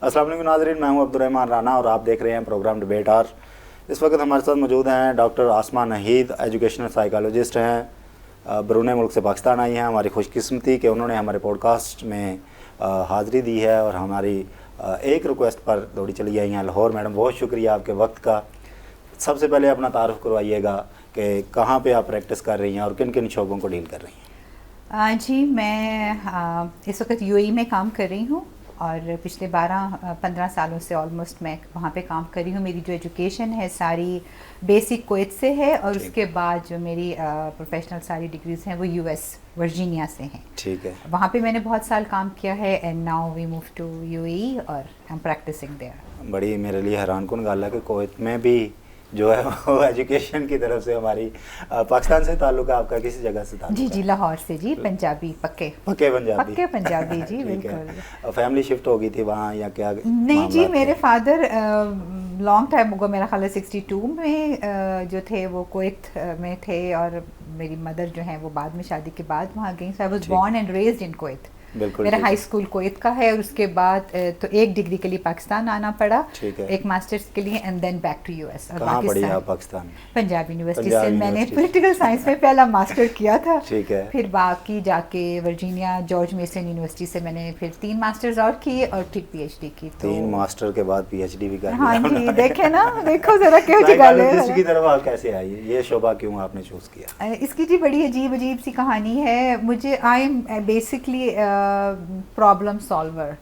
अस्सलाम वालेकुम नाज़रीन, मैं हूं अब्दुर्रहमान राना और आप देख रहे हैं प्रोग्राम डिबेट आवर। इस वक्त हमारे साथ मौजूद हैं डॉक्टर आसमा नहीद, एजुकेशनल साइकोलॉजिस्ट हैं, बरून मुल्क से पाकिस्तान आई हैं। हमारी खुशकिस्मती कि उन्होंने हमारे पॉडकास्ट में हाज़िरी दी है और हमारी एक रिक्वेस्ट पर दौड़ी चली आई हैं लाहौर। मैडम, बहुत शुक्रिया आपके वक्त का। सबसे पहले अपना तारुफ करवाइएगा कि कहाँ पे आप प्रैक्टिस कर रही हैं और किन किन शोबों को डील कर रही हैं। जी, मैं इस वक्त यूएई में काम कर रही हूँ और पिछले 12-15 सालों से ऑलमोस्ट मैं वहाँ पे काम कर रही हूँ। मेरी जो एजुकेशन है सारी बेसिक कुवैत से है और उसके बाद जो मेरी प्रोफेशनल सारी डिग्रीज़ हैं वो यूएस वर्जीनिया से हैं। ठीक है, वहाँ पे मैंने बहुत साल काम किया है and now we move to UAE और आई एम प्रैक्टिसिंग देयर। बड़ी मेरे लिए हैरान कुन गल है कि कुवैत में भी जो है वो एजुकेशन की तरफ से हमारी पाकिस्तान से ताल्लुक है आपका, किसी जगह से ताल्लुक जी है? जी, लाहौर से जी, पंजाबी पक्के पंजाबी जी बिल्कुल। फैमिली शिफ्ट हो गई थी वहाँ या क्या? नहीं जी, मेरे फादर लॉन्ग टाइम होगा, मेरा ख्याल है 62 में जो थे वो कुवैत में थे और मेरी मदर जो है वो बाद में शादी के बाद वहाँ गई। So I was born and raised in Kuwait. मेरा हाई स्कूल कुवैत का है और उसके बाद तो एक डिग्री के लिए पाकिस्तान आना पड़ा, एक मास्टर्स के लिए and then back to US. और कहाँ पढ़ी आप पाकिस्तान? पंजाब यूनिवर्सिटी से मैंने पॉलिटिकल साइंस में पहला मास्टर किया था। ठीक है। फिर बाकी जाके वर्जीनिया जॉर्ज मेसन यूनिवर्सिटी से मैंने फिर 3 मास्टर्स और किए और फिर पीएचडी की। 3 मास्टर के बाद पीएचडी भी कर लिया। हाँ जी, देखे ना, देखो जरा क्यों गल है। इसकी तरफ आप कैसे आई, ये शोबा क्यों आपने चूज किया? इसकी जी बड़ी अजीब सी कहानी है। मुझे I am basically problem solver.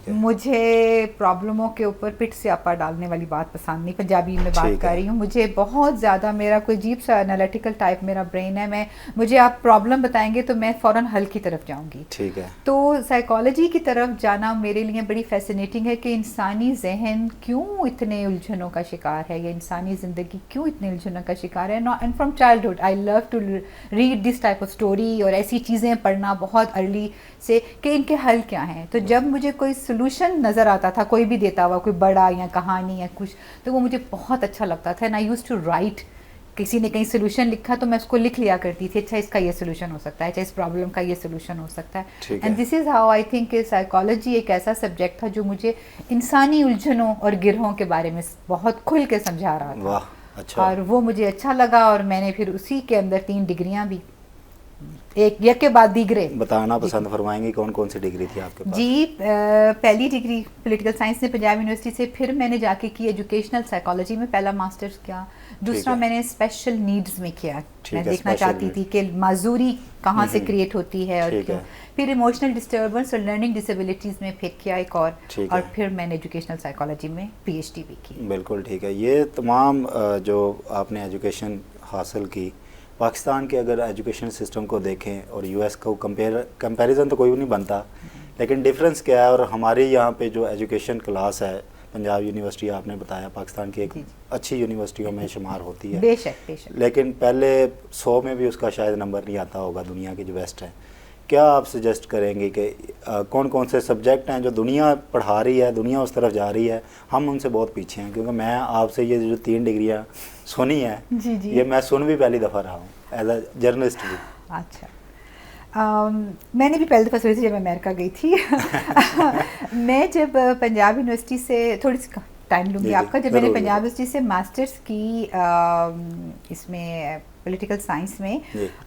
मुझे प्रॉब्लमों के ऊपर पिट से आपा डालने वाली बात पसंद नहीं। पंजाबी में बात कर रही हूँ। मुझे बहुत ज़्यादा, मेरा कोई अजीब सा एनालिटिकल टाइप मेरा ब्रेन है। मुझे आप प्रॉब्लम बताएंगे तो मैं फ़ौरन हल की तरफ जाऊँगी। ठीक है। तो साइकोलॉजी की तरफ जाना मेरे लिए बड़ी फैसिनेटिंग है कि इंसानी जहन क्यों इतने उलझनों का शिकार है या इंसानी ज़िंदगी क्यों इतने उलझनों का शिकार है। And from childhood I love to read this type of story और ऐसी चीज़ें पढ़ना बहुत अर्ली से कि इनके हल क्या हैं। तो जब मुझे कोई सोल्यूशन नज़र आता था, कोई भी देता हुआ, कोई बड़ा या कहानी या कुछ, तो वो मुझे बहुत अच्छा लगता था। And I used to write. किसी ने कहीं सोल्यूशन लिखा तो मैं उसको लिख लिया करती थी, अच्छा इसका ये सोल्यूशन हो सकता है, अच्छा इस प्रॉब्लम का ये सोल्यूशन हो सकता है। And this is how I think psychology एक ऐसा सब्जेक्ट था जो मुझे इंसानी उलझनों और गिरहों के बारे में बहुत खुल के समझा रहा था। वाह, अच्छा। और वो मुझे अच्छा लगा और मैंने फिर उसी के अंदर 3 डिग्रियाँ भी एक के बाद दीगरे। बताना पसंद फरमाएंगे कौन कौन सी डिग्री थी आपके पास? जी, पहली डिग्री पॉलिटिकल साइंस ने पंजाब यूनिवर्सिटी से, फिर मैंने जाके की एजुकेशनल साइकोलॉजी में पहला मास्टर्स किया। दूसरा मैंने स्पेशल नीड्स में किया। मैं देखना चाहती थी कि माजूरी कहाँ से क्रिएट होती है और क्यों। फिर इमोशनल डिस्टर्बेंस और लर्निंग डिसेबिलिटीज़ में फिर किया एक और फिर मैंने एजुकेशनल साइकोलॉजी में पीएचडी भी की। बिल्कुल ठीक है। ये तमाम जो आपने एजुकेशन हासिल की, पाकिस्तान के अगर एजुकेशन सिस्टम को देखें और यूएस को कंपैरिजन तो कोई भी नहीं बनता, लेकिन डिफरेंस क्या है? और हमारे यहाँ पे जो एजुकेशन क्लास है, पंजाब यूनिवर्सिटी आपने बताया पाकिस्तान की एक अच्छी यूनिवर्सिटियों में शुमार होती है। बेशक। लेकिन पहले 100 में भी उसका शायद नंबर नहीं आता होगा दुनिया की जो बेस्ट है। क्या आप सजेस्ट करेंगे कि कौन कौन से सब्जेक्ट हैं जो दुनिया पढ़ा रही है, दुनिया उस तरफ जा रही है, हम उनसे बहुत पीछे हैं? क्योंकि मैं आपसे ये जो 3 डिग्रियाँ सुनी है, ये मैं सुन भी पहली दफ़ा रहा हूँ एज अ जर्नलिस्ट भी। अच्छा, मैंने भी पहली दफ़ा सुनी थी जब मैं अमेरिका गई थी। मैं जब पंजाब यूनिवर्सिटी से, थोड़ी सी टाइम लूँगी आपका, जब मैंने पंजाब यूनिवर्सिटी से मास्टर्स की इसमें पॉलिटिकल साइंस में,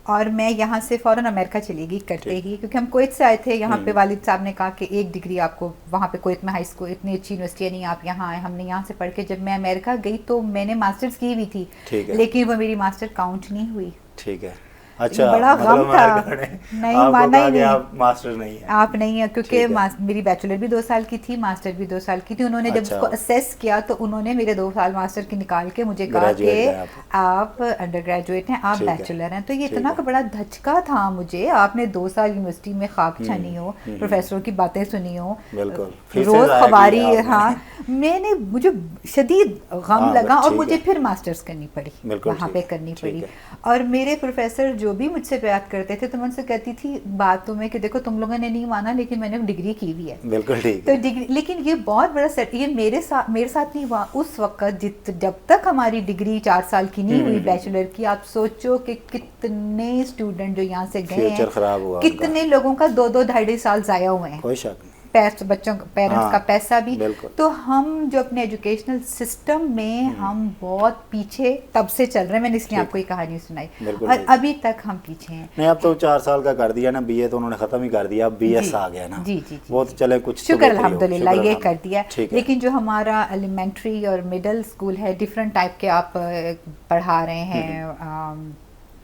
और मैं यहाँ से फ़ौरन अमेरिका चली गई करते ही, क्योंकि हम कुवैत से आए थे। यहाँ पे वालिद साहब ने कहा कि एक डिग्री आपको वहाँ पे कुवैत में हाई स्कूल इतनी अच्छी यूनिवर्सिटी नहीं, आप यहाँ आए। हमने यहाँ से पढ़ के जब मैं अमेरिका गई तो मैंने मास्टर्स की भी थी, लेकिन वो मेरी मास्टर काउंट नहीं हुई। ठीक है। अच्छा, बड़ा गम था। नहीं, माना ही नहीं, आप मास्टर नहीं है, आप नहीं है, क्योंकि मेरी बैचलर भी 2 साल की थी, मास्टर भी 2 साल की थी। उन्होंने जब उसको असेस किया तो उन्होंने मेरे 2 साल मास्टर की निकाल के मुझे कहा कि आप अंडर ग्रेजुएट हैं, आप बैचलर हैं। तो ये इतना का बड़ा धचका था मुझे। आपने 2 साल यूनिवर्सिटी में खाक छानी हो, प्रोफेसरों की बातें सुनी हो, रोज खबारी। हाँ, मुझे शदीद गम लगा और मुझे फिर मास्टर्स करनी पड़ी, वहाँ पे करनी पड़ी। और मेरे प्रोफेसर जो भी मुझसे बात करते थे तो मैं उनसे कहती थी बातों में कि देखो तुम लोगों ने नहीं माना, लेकिन मैंने डिग्री की भी है। बिल्कुल ठीक। तो डिग्री, लेकिन ये बहुत बड़ा सेट, ये मेरे साथ नहीं हुआ उस वक्त जब तक हमारी डिग्री 4 साल की नहीं हुई बैचलर की। आप सोचो कि कितने स्टूडेंट जो यहाँ से गए हैं, कितने लोगों का 2-2 ढाई साल जाया हुए हैं। कोई शक नहीं। बच्चों पेरेंट्स का पैसा भी। बिल्कुल। तो हम जो अपने एजुकेशनल सिस्टम में हम बहुत पीछे तब से चल रहे हैं, मैंने इसलिए आपको ये कहानी सुनाई, बिल्कुल और ठीक। अभी तक हम पीछे हैं। नहीं, अब तो 4 साल का कर दिया ना, बीए तो उन्होंने खत्म ही कर दिया, अब बीएस आ गया ना। जी जी वो तो चले कुछ शुक्र अल्हम्दुलिल्लाह ये कर दिया। ठीक है। लेकिन जो हमारा एलिमेंट्री और मिडिल स्कूल है, डिफरेंट टाइप के आप पढ़ा रहे हैं,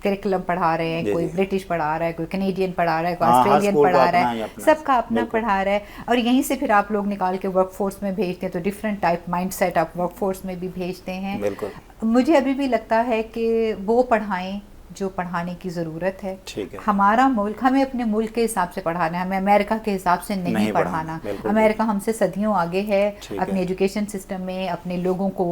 करिकुलम पढ़ा रहे हैं, जी, कोई जी। ब्रिटिश पढ़ा रहा है, कोई कैनेडियन पढ़ा रहा है, कोई हाँ, हर ऑस्ट्रेलियन स्कूल का पढ़ा अपना रहा ही है, अपना सबका अपना बिल्कुल। पढ़ा रहा है। और यहीं से फिर आप लोग निकाल के वर्कफोर्स में भेजते हैं, तो डिफरेंट टाइप माइंडसेट आप वर्कफोर्स में भी भेजते हैं। बिल्कुल मुझे अभी भी लगता है कि वो पढ़ाएं जो पढ़ाने की ज़रूरत है। ठीक है। हमारा मुल्क, हमें अपने मुल्क के हिसाब से पढ़ाना है, हमें अमेरिका के हिसाब से नहीं पढ़ाना। बिल्कुल। अमेरिका हमसे सदियों आगे है ठीक अपने है। एजुकेशन सिस्टम में, अपने लोगों को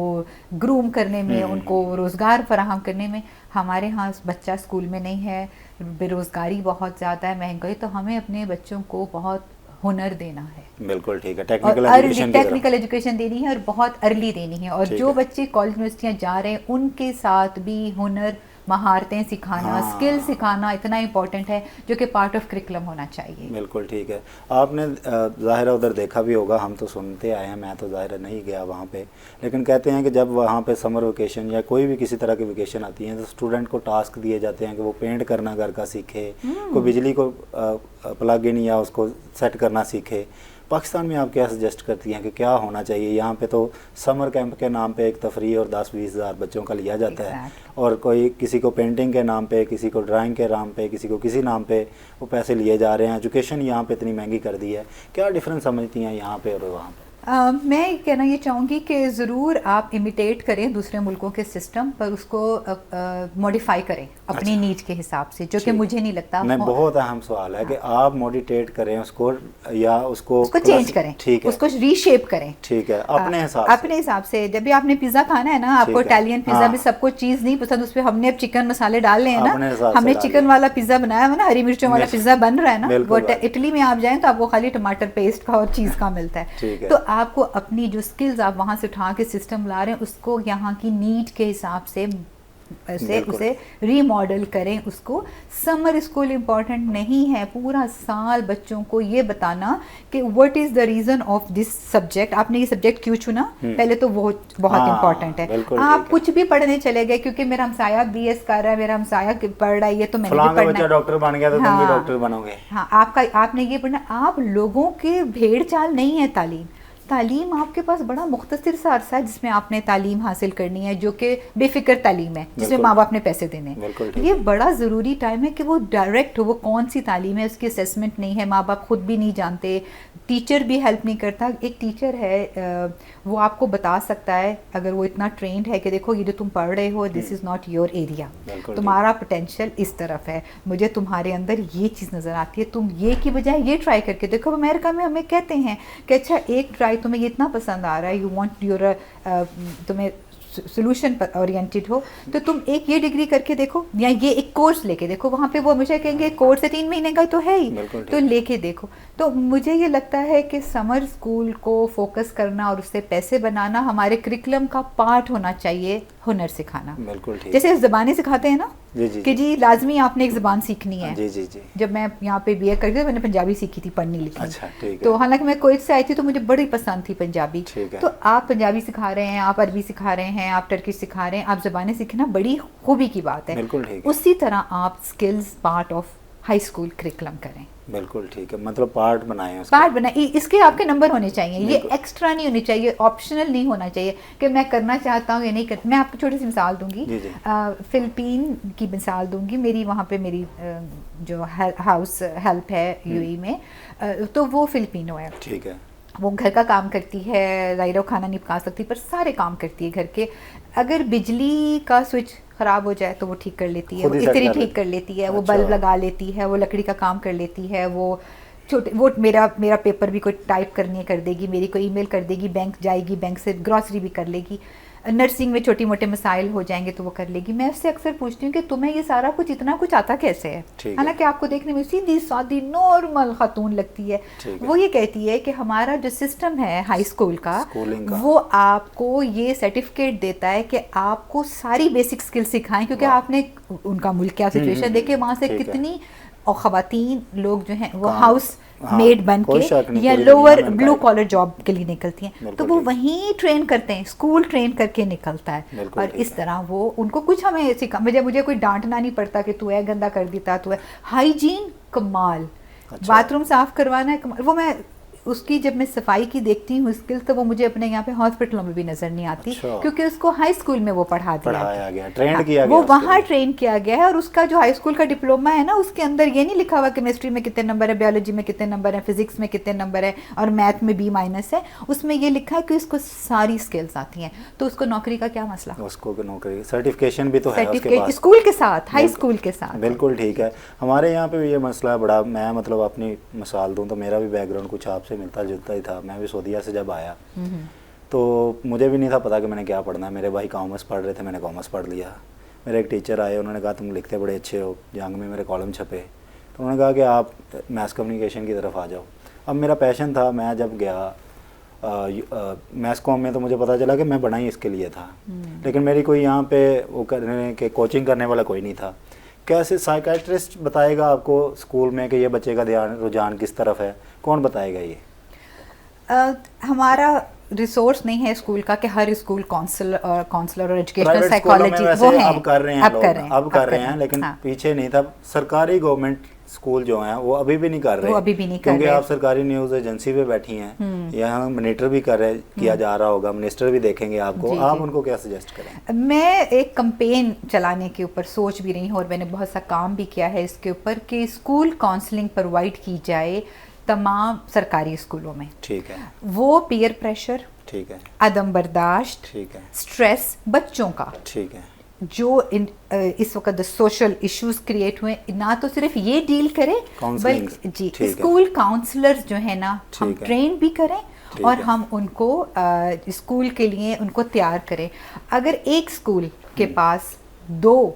ग्रूम करने में, उनको रोज़गार फराहम करने में। हमारे यहाँ बच्चा स्कूल में नहीं है, बेरोज़गारी बहुत ज़्यादा है, महंगाई, तो हमें अपने बच्चों को बहुत हुनर देना है। बिल्कुल ठीक है। टेक्निकल एजुकेशन देनी है और बहुत अर्ली देनी है। और ठीक जो है। बच्चे कॉलेज यूनिवर्सिटियाँ जा रहे हैं उनके साथ भी हुनर, महारतें सिखाना, हाँ। स्किल सिखाना इतना इम्पोर्टेंट है, जो कि पार्ट ऑफ करिकुलम होना चाहिए। बिल्कुल ठीक है। आपने ज़ाहिर है उधर देखा भी होगा, हम तो सुनते आए हैं, मैं तो ज़ाहिर है नहीं गया वहाँ पे, लेकिन कहते हैं कि जब वहाँ पे समर वेकेशन या कोई भी किसी तरह की वेकेशन आती है तो स्टूडेंट को टास्क दिए जाते हैं कि वो पेंट करना घर का सीखे, कोई बिजली को प्लग इन या उसको सेट करना सीखे। पाकिस्तान में आप क्या सजेस्ट करती हैं कि क्या होना चाहिए? यहाँ पे तो समर कैंप के नाम पे एक तफरी और 10-20 हज़ार बच्चों का लिया जाता है, और कोई किसी को पेंटिंग के नाम पे, किसी को ड्राइंग के नाम पे, किसी को किसी नाम पे वो पैसे लिए जा रहे हैं। एजुकेशन यहाँ पे इतनी महंगी कर दी है, क्या डिफरेंस समझती हैं यहाँ पे और वहाँ पे? मैं कहना ये चाहूँगी कि ज़रूर आप इमिटेट करें दूसरे मुल्कों के सिस्टम, पर उसको मॉडिफाई करें अपनी नीड के हिसाब से, जो कि मुझे नहीं लगता। नहीं, बहुत अहम सवाल है कि आप मॉडिटेट करें उसको या उसको चेंज करें, ठीक है, उसको रीशेप करें, ठीक है, अपने हिसाब से। जब भी आपने पिज़्ज़ा खाना है ना, आपको इटालियन पिज़्ज़ा में सबको चीज़ नहीं पसंद, उस पर हमने अब चिकन मसाले डाल रहे हैं ना, हमने चिकन वाला पिज़्ज़ा बनाया है ना, हरी मिर्चों वाला पिज़्ज़ा बन रहा है ना, वो इटली में आप जाएं तो आपको खाली टमाटर पेस्ट का और चीज़ का मिलता है। तो आपको अपनी जो स्किल्स आप वहाँ से उठा के सिस्टम ला रहे हैं, उसको यहाँ की नीड के हिसाब से उसे रीमॉडल करें। उसको समर स्कूल इम्पॉर्टेंट नहीं है, पूरा साल बच्चों को ये बताना कि what is the reason of this subject, आपने ये सब्जेक्ट क्यों चुना, पहले तो वो बहुत इम्पॉर्टेंट है। आप कुछ भी पढ़ने चले गए क्योंकि मेरा हमसाया BS कर रहा है, मेरा हमसाया पढ़ रहा है, ये तो मैंने भी पढ़ना है, डॉक्टर बन गया तो तुम भी डॉक्टर बनोगे। हाँ, आपने ये पढ़ना। आप लोगों के भेड़ चाल नहीं है तालीम आपके पास बड़ा मुख्तसर सा अरसा है जिसमें आपने तालीम हासिल करनी है, जो कि बेफिक्र तालीम है, जिसमें माँ बाप ने पैसे देने हैं। ये बड़ा ज़रूरी टाइम है कि वो डायरेक्ट हो, वो कौन सी तालीम है उसकी असेसमेंट नहीं है, माँ बाप खुद भी नहीं जानते, टीचर भी हेल्प नहीं करता। एक टीचर है वो आपको बता सकता है अगर वो इतना ट्रेंड है कि देखो ये जो तुम पढ़ रहे हो this is not your area, तुम्हारा पोटेंशियल इस तरफ है, मुझे तुम्हारे अंदर ये चीज़ नज़र आती है, तुम ये की बजाय ये ट्राई करके देखो। अमेरिका में हमें कहते हैं कि अच्छा एक ट्राई, तुम्हें ये इतना पसंद आ रहा है, यू वांट योर तुम्हें सोल्यूशन पर ओरिएंटेड हो, तो तुम एक ये डिग्री करके देखो या ये एक कोर्स लेके देखो। वहाँ पे वो हमेशा कहेंगे कोर्स है 3 महीने का तो है ही, तो लेके देखो। तो मुझे ये लगता है कि समर स्कूल को फोकस करना और उससे पैसे बनाना हमारे करिकुलम का पार्ट होना चाहिए, हुनर सिखाना। जैसे ज़बानें सिखाते हैं ना कि जी लाजमी आपने एक ज़बान सीखनी है। जी। जब मैं यहाँ पे BA करती थी मैंने पंजाबी सीखी थी, पढ़नी लिखनी। अच्छा, ठीक है। तो हालांकि मैं कुवैत से आई थी तो मुझे बड़ी पसंद थी पंजाबी। तो आप पंजाबी सिखा रहे हैं, आप अरबी सिखा रहे हैं, आप टर्किश सिखा रहे हैं, आप ज़बानें सीखना बड़ी खूबी की बात है। उसी तरह आप skills part of high school curriculum करें। बिल्कुल ठीक है, मतलब पार्ट बनाएं, इसके आपके नंबर होने चाहिए, ये एक्स्ट्रा नहीं होनी चाहिए, ऑप्शनल नहीं होना चाहिए कि मैं करना चाहता हूँ या नहीं करता। मैं आपको छोटी सी मिसाल दूंगी, फिलिपीन की मिसाल दूंगी। मेरी वहाँ पे मेरी जो हाउस हेल्प है UAE में, तो वो फिलिपिनो है, ठीक है। वो घर का काम करती है, ज़ाहिर खाना नहीं पका सकती पर सारे काम करती है घर के। अगर बिजली का स्विच ख़राब हो जाए तो वो ठीक कर लेती है, वो इस्त्री ठीक कर लेती है, वो बल्ब लगा लेती है, वो लकड़ी का काम कर लेती है, वो मेरा पेपर भी कोई टाइप करनी कर देगी, मेरी कोई ईमेल कर देगी, बैंक जाएगी, बैंक से ग्रॉसरी भी कर लेगी, नर्सिंग में छोटी मोटे मसाइल हो जाएंगे तो वो कर लेगी। मैं उससे अक्सर पूछती हूँ कि तुम्हें ये सारा कुछ इतना कुछ आता कैसे है, हालांकि आपको देखने में सीधी सादी नॉर्मल खातून लगती है। वो ये कहती है कि हमारा जो सिस्टम है हाई स्कूल का वो आपको ये सर्टिफिकेट देता है कि आपको सारी बेसिक स्किल सिखाएं, क्योंकि आपने उनका मुल्क क्या सिचुएशन देखे, वहाँ से कितनी اور خواتین لوگ جو ہیں وہ کام- ہاؤس ہاں، میڈ بن کوئی کے شک نہیں، یا پوری لوور دنیا میں بلو امپلائڈ کالر جاب کے لیے نکلتی ہیں، بالکل تو وہ ٹھیک۔ وہیں ٹرین کرتے ہیں، اسکول ٹرین کر کے نکلتا ہے، بالکل اور ٹھیک اس ہے۔ طرح وہ ان کو کچھ ہمیں سکھا، مجھے کوئی ڈانٹنا نہیں پڑتا کہ تو ہے گندا کر دیتا، تو ہے ہائیجین کمال، اچھا۔ باتھ روم صاف کروانا ہے کمال، وہ میں اس کی جب میں صفائی کی دیکھتی ہوں اسکل تو وہ مجھے اپنے یہاں پہ ہاسپٹلوں میں بھی نظر نہیں آتی، اچھا۔ کیونکہ اس کو ہائی اسکول میں وہ پڑھایا گیا، ٹرینڈ کیا گیا وہ اس کے وہاں لیے۔ ٹرین کیا گیا ہے، اور اس کا جو ہائی اسکول کا ڈپلوما ہے نا اس کے اندر یہ نہیں لکھا ہوا کیمسٹری میں کتنے نمبر ہے، بیولوجی میں کتنے نمبر ہے، فزکس میں کتنے نمبر ہے، اور میتھ میں B- ہے، اس میں یہ لکھا ہے کہ اس کو ساری اسکلز آتی ہیں، تو اس کو نوکری کا کیا مسئلہ، اس کو نوکری سرٹیفکیشن بھی تو ہے اس کے سرٹیفکیٹ پاس، اسکول کے ساتھ، ہائی اسکول کے ساتھ۔ بالکل ٹھیک ہے۔ ہمارے یہاں پہ بھی یہ مسئلہ ہے بڑا، میں مطلب اپنی مثال دوں تو میرا بھی بیک گراؤنڈ کچھ آپ سے ملتا جلتا ہی تھا، میں بھی سعودیہ سے جب آیا تو مجھے بھی نہیں تھا پتا کہ میں نے کیا پڑھنا ہے، میرے بھائی کامرس پڑھ رہے تھے، میں نے کامرس پڑھ لیا، میرے ایک ٹیچر آئے، انہوں نے کہا تم لکھتے بڑے اچھے ہو، جنگ میں میرے کالم چھپے، تو انہوں نے کہا کہ آپ میس کمیونیکیشن کی طرف آ جاؤ۔ اب میرا پیشن تھا، میں جب گیا میس کام میں تو مجھے پتا چلا کہ میں بنا ہی اس کے لیے تھا، لیکن میری کوئی یہاں پہ وہ کرنے کے کوچنگ کرنے والا کوئی نہیں تھا۔ کیسے سائیکیٹرسٹ بتائے گا آپ کو اسکول میں کہ یہ بچے کا رجحان کس طرف ہے، کون بتائے گا یہ؟ ہمارا ریسورس نہیں ہے اسکول کا کہ ہر اسکول کونسلر اور ایجوکیشنل پرائیویٹ اسکولوں میں سائیکالوجی ویسے وہ ہیں، اب کر رہے ہیں لوگ، اب کر رہے ہیں، لیکن ہاں، پیچھے نہیں تھا۔ سرکاری گورنمنٹ اسکول جو ہیں وہ ابھی بھی نہیں کر رہے، وہ ابھی بھی نہیں کر کیونکہ رہے۔ آپ سرکاری نیوز ایجنسی پہ بیٹھی ہیں، یہاں منیٹر بھی کیا جا رہا ہوگا، منسٹر بھی دیکھیں گے آپ کو، آپ ان کو کیا سجیسٹ کریں؟ میں ایک کمپین چلانے کے اوپر سوچ بھی رہی ہوں، اور میں نے بہت سا کام بھی کیا ہے اس کے اوپر کہ اسکول کاؤنسلنگ پرووائڈ کی جائے تمام سرکاری اسکولوں میں۔ ٹھیک ہے، وہ پیئر پریشر، ٹھیک ہے، عدم برداشت، ٹھیک ہے، سٹریس بچوں کا ٹھیک ہے، جو اس وقت سوشل ایشوز کریٹ ہوئے، نہ تو صرف یہ ڈیل کرے Counselling، بلکہ جی ٹھیک ہے، اسکول کاؤنسلرز جو ہیں نا ہم ٹھیک ہے، ٹرین بھی کریں ٹھیک اور ہے۔ ہم ان کو اسکول کے لیے ان کو تیار کریں۔ اگر ایک اسکول کے پاس 2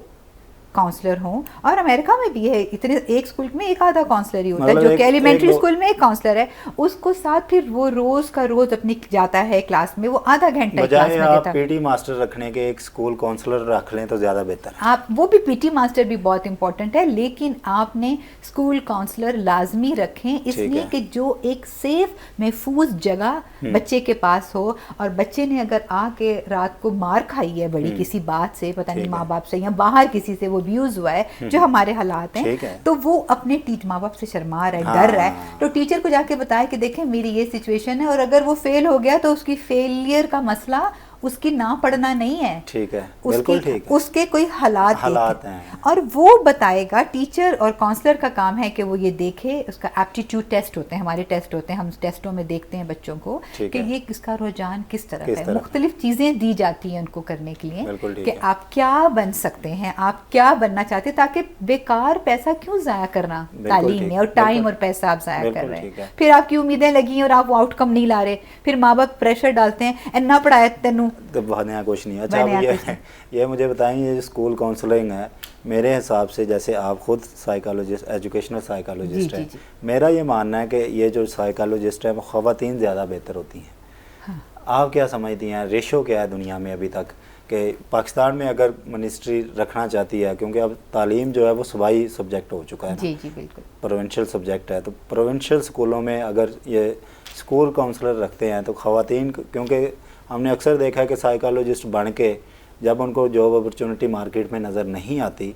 کاؤنسلر ہوں، اور امریکہ میں بھی ہے اتنے، ایک اسکول میں ایک آدھا کاؤنسلر ہی ہوتا ہے، مطلب جو کہ ایلیمنٹری ایک اسکول میں ایک کاؤنسلر ہے، اس کو ساتھ پھر وہ روز کا روز اپنی جاتا ہے کلاس میں، وہ آدھا گھنٹہ کلاس بجائے میں آپ دیتا ہے۔ پی ٹی ماسٹر رکھنے کے ایک اسکول کاؤنسلر رکھ لیں تو زیادہ بہتر ہے۔ آپ وہ بھی پی ٹی ماسٹر بھی بہت امپورٹنٹ ہے، لیکن آپ نے اسکول کاؤنسلر لازمی رکھیں، اس ٹھیک لیے ہے۔ کہ جو ایک سیف محفوظ جگہ بچے کے پاس ہو، اور بچے نے اگر آ کے رات کو مار کھائی ہے بڑی کسی بات سے، پتہ نہیں ماں باپ سے یا باہر کسی سے وہ ابیوز ہوا ہے، جو ہمارے حالات ہیں، تو وہ اپنے ماں باپ سے شرما رہا ہے، ڈر رہا ہے، تو ٹیچر کو جا کے بتائے کہ دیکھیں میری یہ سچویشن ہے، اور اگر وہ فیل ہو گیا تو اس کی فیلئر کا مسئلہ اس کی نہ پڑھنا نہیں ہے، ٹھیک ہے، بالکل ٹھیک ہے، اس کے کوئی حالات ہیں، اور وہ بتائے گا۔ ٹیچر اور کاؤنسلر کا کام ہے کہ وہ یہ دیکھے، اس کا ایپٹیٹیوڈ ٹیسٹ ہوتے ہیں، ہمارے ٹیسٹ ہوتے ہیں، ہم ٹیسٹوں میں دیکھتے ہیں بچوں کو کہ یہ کس کا رجحان کس طرف ہے، مختلف چیزیں دی جاتی ہیں ان کو کرنے کے لیے کہ آپ کیا بن سکتے ہیں، آپ کیا بننا چاہتے ہیں، تاکہ بیکار پیسہ کیوں ضائع کرنا تعلیم میں، اور ٹائم اور پیسہ آپ ضائع کر رہے ہیں، پھر آپ کی امیدیں لگی اور آپ وہ آؤٹ کم نہیں لا رہے، پھر ماں باپ پریشر ڈالتے ہیں نہ پڑھایا تینوں تو بہانے کچھ نہیں۔ اچھا یہ مجھے بتائیں، یہ اسکول کاؤنسلنگ ہے، میرے حساب سے جیسے آپ خود سائیکالوجسٹ، ایجوکیشنل سائیکالوجسٹ ہیں، میرا یہ ماننا ہے کہ یہ جو سائیکالوجسٹ ہیں وہ خواتین زیادہ بہتر ہوتی ہیں۔ آپ کیا سمجھتی ہیں، ریشو کیا ہے دنیا میں ابھی تک کہ پاکستان میں اگر منسٹری رکھنا چاہتی ہے، کیونکہ اب تعلیم جو ہے وہ صوبائی سبجیکٹ ہو چکا ہے، جی جی بالکل پروونشل سبجیکٹ ہے، تو پروونشل اسکولوں میں اگر یہ اسکول کاؤنسلر رکھتے ہیں تو خواتین، کیونکہ ہم نے اکثر دیکھا ہے کہ سائیکالوجسٹ بن کے جب ان کو جاب اپرچونٹی مارکیٹ میں نظر نہیں آتی،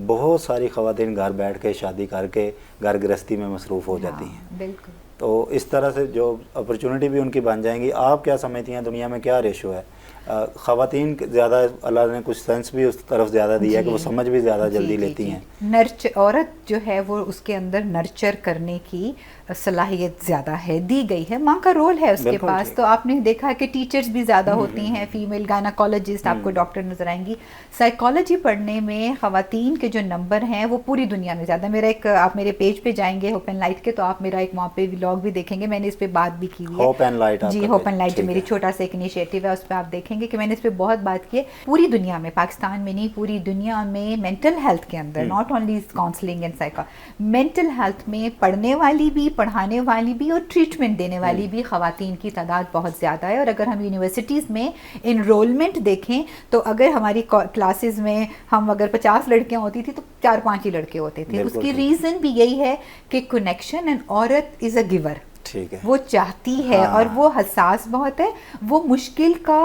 بہت ساری خواتین گھر بیٹھ کے شادی کر کے گھر گرہستی میں مصروف ہو جاتی ہیں، بالکل، تو اس طرح سے جاب اپرچونٹی بھی ان کی بن جائیں گی۔ آپ کیا سمجھتی ہیں دنیا میں کیا ریشو ہے؟ خواتین زیادہ، اللہ نے کچھ سینس بھی اس طرف زیادہ دیا ہے کہ وہ سمجھ بھی زیادہ جلدی لیتی ہیں، عورت جو ہے وہ اس کے اندر نرچر کرنے کی صلاحیت زیادہ ہے، دی گئی ہے، ماں کا رول ہے اس کے پاس، تو آپ نے دیکھا کہ ٹیچرز بھی زیادہ ہوتی ہیں، فیمیل گائناکالوجسٹ آپ کو ڈاکٹر نظر آئیں گی۔ سائیکالوجی پڑھنے میں خواتین کے جو نمبر ہیں وہ پوری دنیا میں زیادہ، میرا ایک، آپ میرے پیج پہ جائیں گے ہوپ اینڈ لائٹ کے تو آپ میرا ایک وہاں پہ ولاگ بھی دیکھیں گے، میں نے اس پہ بات بھی کی ہوئی ہے، ہوپ اینڈ لائٹ، جی ہوپ اینڈ لائٹ جو میری چھوٹا سا ایک انیشیٹو ہے، اس پہ آپ دیکھیں گے کہ میں نے اس پہ بہت بات کی ہے۔ پوری دنیا میں، پاکستان میں نہیں، پوری دنیا میں مینٹل ہیلتھ کے اندر، not only counselling and mental health میں پڑھنے والی بھی، پڑھانے والی بھی اور ٹریٹمنٹ دینے والی بھی خواتین کی تعداد بہت زیادہ ہے. اور اگر ہم یونیورسٹیز میں انرولمنٹ دیکھیں تو اگر ہماری کلاسز میں ہم اگر 50 لڑکیاں ہوتی تھیں تو 4-5 ہی لڑکے ہوتے تھے. اس کی ریزن بھی یہی ہے کہ کنیکشن اینڈ عورت از اے گیور, وہ چاہتی ہے اور وہ حساس بہت ہے, وہ مشکل کا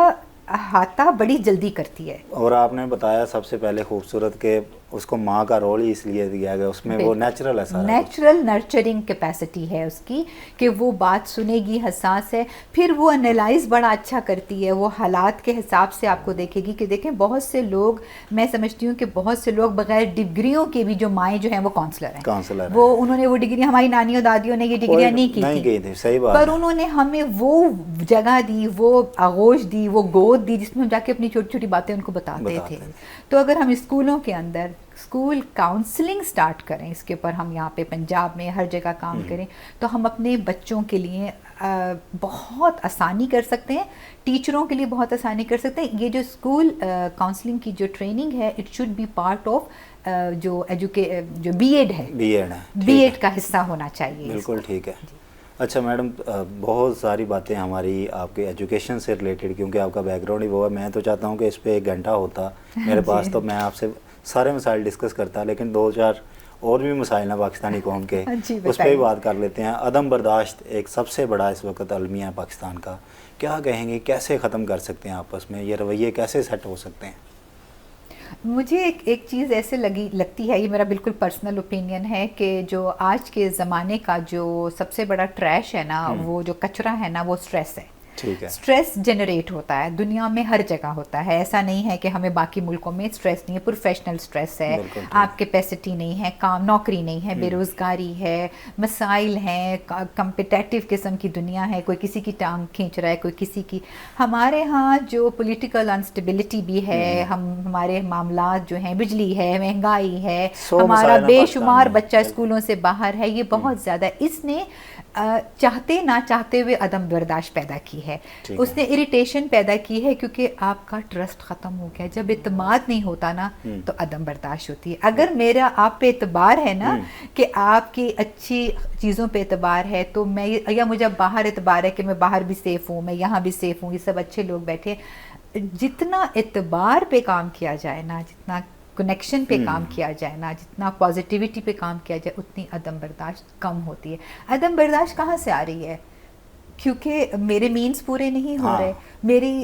احاطہ بڑی جلدی کرتی ہے. اور آپ نے بتایا سب سے پہلے خوبصورت کہ اس کو ماں کا رول ہی اس لیے دیا گیا, اس میں وہ نیچرل ہے, سارا نیچرل نرچرنگ کیپیسٹی ہے اس کی کہ وہ بات سنے گی, حساس ہے, پھر وہ انالائز بڑا اچھا کرتی ہے, وہ حالات کے حساب سے آپ کو دیکھے گی. کہ دیکھیں بہت سے لوگ, میں سمجھتی ہوں کہ بہت سے لوگ بغیر ڈگریوں کے بھی جو مائیں جو ہیں وہ کاؤنسلر ہیں, وہ انہوں نے وہ ڈگری, ہماری نانیوں دادیوں نے یہ ڈگریاں نہیں کی تھی, صحیح بات, پر انہوں نے ہمیں وہ جگہ دی, وہ آغوش دی, وہ گود دی جس میں ہم جا کے اپنی چھوٹی چھوٹی باتیں ان کو بتاتے تھے. تو اگر ہم اسکولوں کے اندر اسکول کاؤنسلنگ سٹارٹ کریں, اس کے اوپر ہم یہاں پہ پنجاب میں ہر جگہ کام کریں, تو ہم اپنے بچوں کے لیے بہت آسانی کر سکتے ہیں, ٹیچروں کے لیے بہت آسانی کر سکتے ہیں. یہ جو اسکول کاؤنسلنگ کی جو ٹریننگ ہے, it should be part of جو بی ایڈ کا حصہ ہونا چاہیے. بالکل ٹھیک ہے. اچھا میڈم, بہت ساری باتیں ہماری آپ کے ایجوکیشن سے ریلیٹڈ, کیونکہ آپ کا بیک گراؤنڈ ہی وہ ہے, میں تو چاہتا ہوں کہ اس پہ 1 گھنٹہ ہوتا میرے پاس, تو میں آپ سے سارے مسائل ڈسکس کرتا, لیکن 2-4 اور بھی مسائل ہیں پاکستانی قوم کے, اس پہ بھی بات کر لیتے ہیں. عدم برداشت ایک سب سے بڑا اس وقت المیہ ہے پاکستان کا, کیا کہیں گے, کیسے ختم کر سکتے ہیں آپس میں, یہ رویے کیسے سیٹ ہو سکتے ہیں؟ مجھے ایک چیز ایسے لگتی ہے, یہ میرا بالکل پرسنل اوپینین ہے, کہ جو آج کے زمانے کا جو سب سے بڑا ٹریش ہے نا, وہ جو کچرا ہے نا, وہ اسٹریس ہے. اسٹریس جنریٹ ہوتا ہے دنیا میں, ہر جگہ ہوتا ہے. ایسا نہیں ہے کہ ہمیں باقی ملکوں میں اسٹریس نہیں ہے, پروفیشنل اسٹریس ہے, آپ کیپیسٹی نہیں ہے, کام نوکری نہیں ہے, بے روزگاری ہے, مسائل ہیں, کمپٹیٹیو قسم کی دنیا ہے, کوئی کسی کی ٹانگ کھینچ رہا ہے, کوئی کسی کی. ہمارے ہاں جو پولیٹیکل انسٹیبلٹی بھی ہے, ہمارے معاملات جو ہیں, بجلی ہے, مہنگائی ہے, ہمارا بے شمار بچہ اسکولوں سے باہر ہے, یہ بہت زیادہ اس نے چاہتے نہ چاہتے ہوئے عدم برداشت پیدا کی ہے. اس نے اریٹیشن پیدا کی ہے, کیونکہ آپ کا ٹرسٹ ختم ہو گیا. جب اعتماد نہیں ہوتا نا تو عدم برداشت ہوتی ہے. اگر میرا آپ پہ اعتبار ہے نا, کہ آپ کی اچھی چیزوں پہ اعتبار ہے, تو میں, یا مجھے باہر اعتبار ہے کہ میں باہر بھی سیف ہوں, میں یہاں بھی سیف ہوں, یہ سب اچھے لوگ بیٹھے, جتنا اعتبار پہ کام کیا جائے نا, جتنا کنیکشن پہ کام کیا جائے نا, جتنا پازیٹیوٹی پہ کام کیا جائے, اتنی عدم برداشت کم ہوتی ہے. عدم برداشت کہاں سے آ رہی ہے؟ کیونکہ میرے مینس پورے نہیں ہو رہے,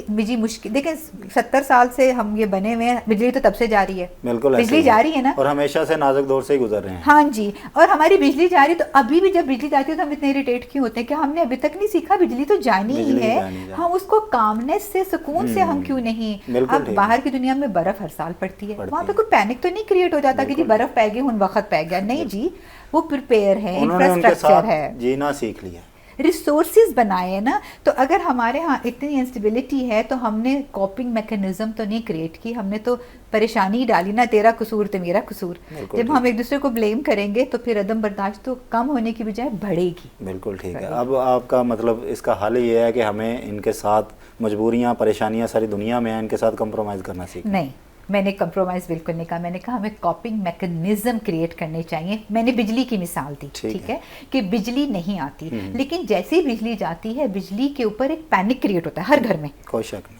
مجھے مشکل. دیکھیں 70 سال سے ہم یہ بنے ہوئے ہیں, بجلی تو تب سے جاری ہے, بالکل بجلی جاری ہے نا, اور ہمیشہ سے نازک دور سے ہی گزر رہے ہیں. ہاں جی, اور ہماری بجلی جاری, تو ابھی بھی جب بجلی جاتی ہے تو ہم اتنے اریٹیٹ کیوں ہوتے ہیں کہ ہم نے ابھی تک نہیں سیکھا بجلی تو جانی ہی ہے, ہم اس کو کامنس سے, سکون سے ہم کیوں نہیں. اب باہر کی دنیا میں برف ہر سال پڑتی ہے, وہاں پہ کوئی پینک تو نہیں کریٹ ہو جاتا کہ جی برف پہ گئی ہن وقت پہ گیا, نہیں جی, وہ پریپیئر ہے, انفراسٹرکچر ہے, جینا سیکھ لیا, ریسورسز بنائے ہیں نا. تو اگر ہمارے ہاں اتنی انسٹیبلٹی ہے, تو ہم نے کوپنگ میکینزم تو نہیں کریٹ کی, ہم نے تو پریشانی ڈالی نا, تیرا قصور تو میرا قصور. جب ہم ایک دوسرے کو بلیم کریں گے تو پھر عدم برداشت تو کم ہونے کی بجائے بڑھے گی. بالکل ٹھیک ہے. اب آپ کا مطلب اس کا حل یہ ہے کہ ہمیں ان کے ساتھ مجبوریاں, پریشانیاں ساری دنیا میں ہیں, ان کے ساتھ کمپرومائز کرنا سیکھیں. نہیں, میں نے کمپرومائز بالکل نہیں کہا, میں نے کہا ہمیں کوپنگ میکینزم کریٹ کرنے چاہیے. میں نے بجلی کی مثال دی, ٹھیک ہے, کہ بجلی نہیں آتی, لیکن جیسے ہی بجلی جاتی ہے, بجلی کے اوپر ایک پینک کریٹ ہوتا ہے ہر گھر میں, کوئی شک نہیں.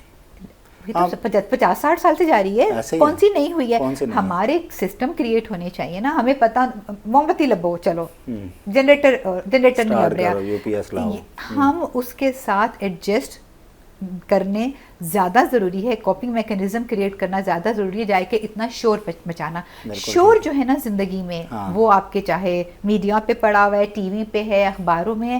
یہ تو 50-60 سال سے جاری ہے, کون سی نہیں ہوئی ہے. ہمارے سسٹم کریٹ ہونے چاہیے نا, ہمیں پتہ, موم بتی لبو, چلو جنریٹر نہیں لگ رہا, ہم اس کے ساتھ ایڈجسٹ کرنے زیادہ ضروری ہے. کوپنگ میکینزم کریٹ کرنا زیادہ ضروری ہے, جائے کہ اتنا شور مچانا. شور جو ہے نا زندگی میں, وہ آپ کے چاہے میڈیا پہ پڑا ہوا ہے, ٹی وی پہ ہے, اخباروں میں ہے,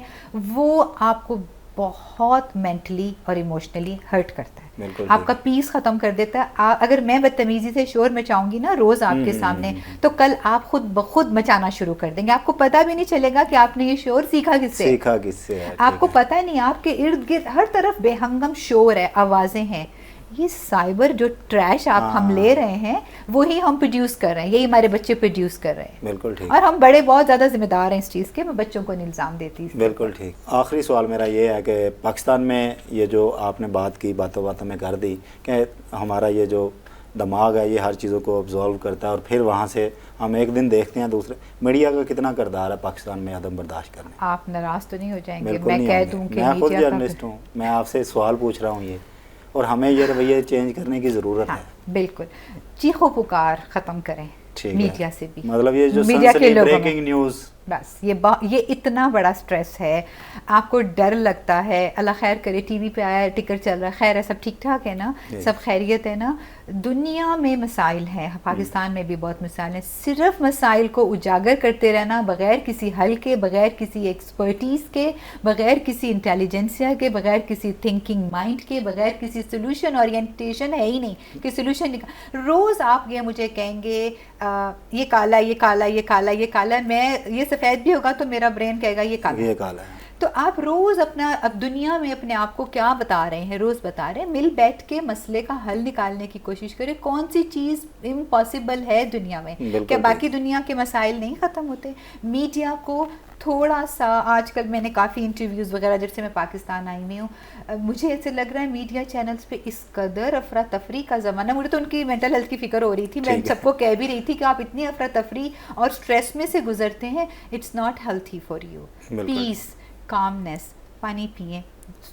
وہ آپ کو بہت مینٹلی اور ایموشنلی ہرٹ کرتا ہے, آپ کا پیس ختم کر دیتا ہے. اگر میں بدتمیزی سے شور مچاؤں گی نا روز آپ کے سامنے, تو کل آپ خود بخود مچانا شروع کر دیں گے. آپ کو پتہ بھی نہیں چلے گا کہ آپ نے یہ شور سیکھا کس سے, آپ کو پتہ نہیں, آپ کے ارد گرد ہر طرف بے ہنگم شور ہے, آوازیں ہیں. یہ سائبر جو ٹریش ہم لے رہے ہیں, وہی ہم پروڈیوس کر رہے ہیں, یہی ہمارے بچے پروڈیوس کر رہے ہیں. بالکل ٹھیک. اور ہم بڑے بہت زیادہ ذمہ دار ہیں اس چیز کے, میں بچوں کو الزام دیتی ہوں. بالکل ٹھیک. آخری سوال میرا یہ ہے کہ پاکستان میں یہ جو آپ نے بات کی, باتوں میں کر دی کہ ہمارا یہ جو دماغ ہے یہ ہر چیزوں کو ابزارو کرتا ہے, اور پھر وہاں سے हम एक दिन देखते हैं दूसरे मीडिया का कितना किरदार है पाकिस्तान में अदम बर्दाश्त करने। आप नाराज़ तो नहीं हो जाएंगे बिल्कुल मैं नहीं कह होंगे। दूं कि मैं खुद मीडिया जर्नलिस्ट हूँ, मैं आपसे सवाल पूछ रहा हूँ ये, और हमें ये रवैये चेंज करने की ज़रूरत हाँ, है। बिल्कुल चीखो पुकार ख़त्म करें ठीक मीडिया है। से भी, मतलब ये जो मीडिया के सनसनी लोगों में ब्रेकिंग न्यूज़, बस ये इतना बड़ा स्ट्रेस है, आपको डर लगता है। अल्लाह खैर करे, टीवी पे आया टिकर चल रहा है, खैर है, सब ठीक ठाक है ना, सब खैरियत है ना। दुनिया में मसाइल हैं, पाकिस्तान में भी बहुत मसाइल हैं, सिर्फ मसाइल को उजागर करते रहना बग़ैर किसी हल के, बग़ैर किसी एक्सपर्टीज़ के, बग़ैर किसी इंटेलिजेंसिया के, बग़ैर किसी थिंकिंग माइंड के, बग़ैर किसी सोल्यूशन ओरिएंटेशन है ही नहीं कि सोल्यूशन। रोज़ आप ये मुझे कहेंगे ये काला, ये काला, ये काला, ये काला, मैं ये सफ़ेद भी होगा तो मेरा ब्रेन कहेगा ये काला है। तो आप रोज़ अपना, अब दुनिया में अपने आप को क्या बता रहे हैं, रोज़ बता रहे हैं, मिल बैठ के मसले का हल निकालने की कोशिश करें। कौन सी चीज़ इम्पॉसिबल है दुनिया में? क्या बाकी दुनिया के मसाइल नहीं ख़त्म होते? मीडिया को थोड़ा सा, आजकल मैंने काफ़ी इंटरव्यूज़ वगैरह जब से मैं पाकिस्तान आई हुई हूँ, मुझे ऐसे लग रहा है मीडिया चैनल्स पे इस कदर अफरा तफरी का ज़माना, मुझे तो उनकी मेंटल हेल्थ की फ़िक्र हो रही थी, मैं सबको कह भी रही थी कि आप इतनी अफरा तफरी और स्ट्रेस में से गुजरते हैं, it's not healthy for you. Peace, calmness, पानी पिएं,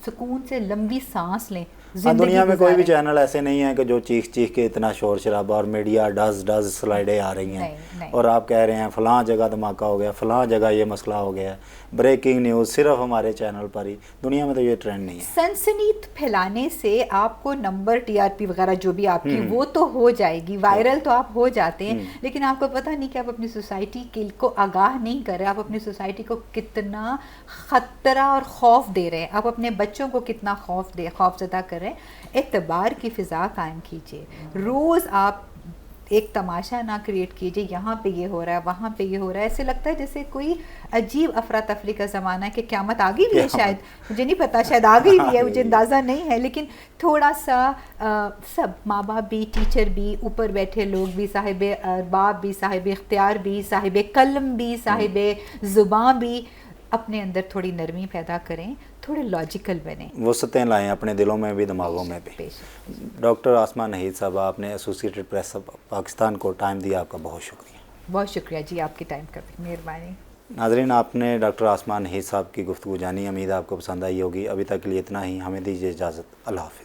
सुकून से लंबी सांस लें। हाँ, दुनिया में कोई भी चैनल ऐसे नहीं है कि जो चीख चीख के इतना शोर शराबा, और मीडिया डज स्लाइडें आ रही हैं और आप कह रहे हैं फ़लाँ जगह धमाका हो गया, फ़लाँ जगह ये मसला हो गया, ब्रेकिंग न्यूज़ सिर्फ हमारे चैनल पर ही। दुनिया में तो ये ट्रेंड नहीं है। सनसनी फैलाने से आपको नंबर, टीआरपी वगैरह जो भी आपकी वो तो हो जाएगी, वायरल तो आप हो जाते हैं, लेकिन आपको पता नहीं कि आप अपनी सोसाइटी को आगाह नहीं कर रहे, आप अपनी सोसाइटी को कितना ख़तरा और खौफ दे रहे हैं, आप अपने बच्चों को कितना खौफज़दा कर रहे हैं। एतबार की फ़िज़ा कायम कीजिए। रोज़ आप एक तमाशा ना क्रिएट कीजिए, यहाँ पे ये हो रहा है, वहाँ पे ये हो रहा है, ऐसे लगता है जैसे कोई अजीब अफरा तफरी का ज़माना है कि क़यामत आ गई भी है, शायद मुझे नहीं पता, शायद आ गई भी है, मुझे अंदाज़ा नहीं है, लेकिन थोड़ा सा सब माँ बाप भी, टीचर भी, ऊपर बैठे लोग भी, साहिब अरबाब भी, साहिब इख्तियार भी, साहिब कलम भी, साहिब ज़ुबान भी, अपने अंदर थोड़ी नरमी पैदा करें, थोड़े लॉजिकल बने, वसतें लाएं अपने दिलों में भी, दिमागों में भी। डॉक्टर आसमा नहीद साहब, आपने एसोसिएटेड प्रेस पाकिस्तान को टाइम दिया, आपका बहुत शुक्रिया। बहुत शुक्रिया जी, आपकी टाइम का भी मेहरबानी। नाज़रीन, आपने डॉक्टर आसमा नहीद साहब की गुफ्तगू जानी, उम्मीद आपको पसंद आई होगी। अभी तक के लिए इतना ही, हमें दीजिए इजाज़त, अल्लाह हाफ़िज़।